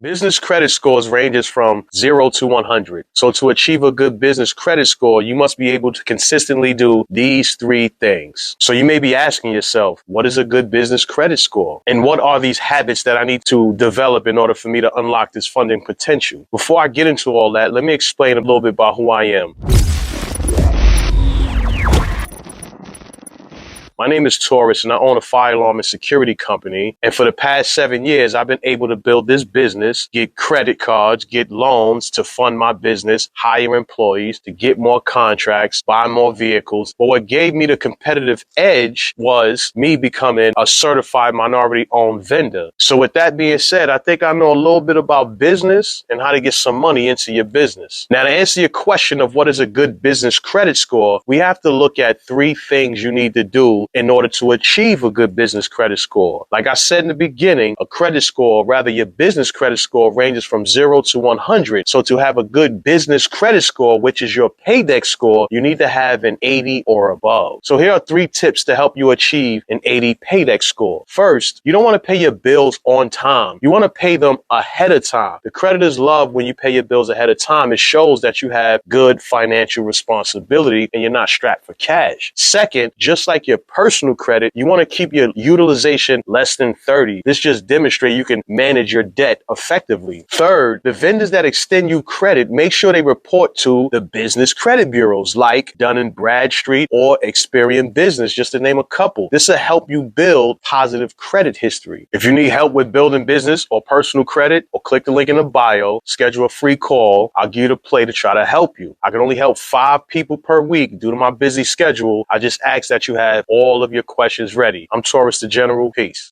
Business credit scores ranges from 0 to 100. So to achieve a good business credit score, you must be able to consistently do these three things. So you may be asking yourself, what is a good business credit score? And what are these habits that I need to develop in order for me to unlock this funding potential? Before I get into all that, let me explain a little bit about who I am. My name is Taurus, and I own a fire alarm and security company. And for the past 7 years, I've been able to build this business, get credit cards, get loans to fund my business, hire employees, to get more contracts, buy more vehicles. But what gave me the competitive edge was me becoming a certified minority-owned vendor. So with that being said, I think I know a little bit about business and how to get some money into your business. Now, to answer your question of what is a good business credit score, we have to look at three things you need to do in order to achieve a good business credit score. Like I said in the beginning, a credit score, rather your business credit score, ranges from 0 to 100. So to have a good business credit score, which is your paydex score, you need to have an 80 or above. So here are 3 tips to help you achieve an 80 paydex score. First, you don't want to pay your bills on time. You want to pay them ahead of time. The creditors love when you pay your bills ahead of time. It shows that you have good financial responsibility and you're not strapped for cash. Second, just like your personal credit, you want to keep your utilization less than 30. This just demonstrates you can manage your debt effectively. Third, the vendors that extend you credit, make sure they report to the business credit bureaus like Dun & Bradstreet or Experian Business, just to name a couple. This will help you build positive credit history. If you need help with building business or personal credit, or click the link in the bio, schedule a free call. I'll give you the play to try to help you. I can only help 5 people per week due to my busy schedule. I just ask that you have all of your questions ready. I'm Taurus the General. Peace.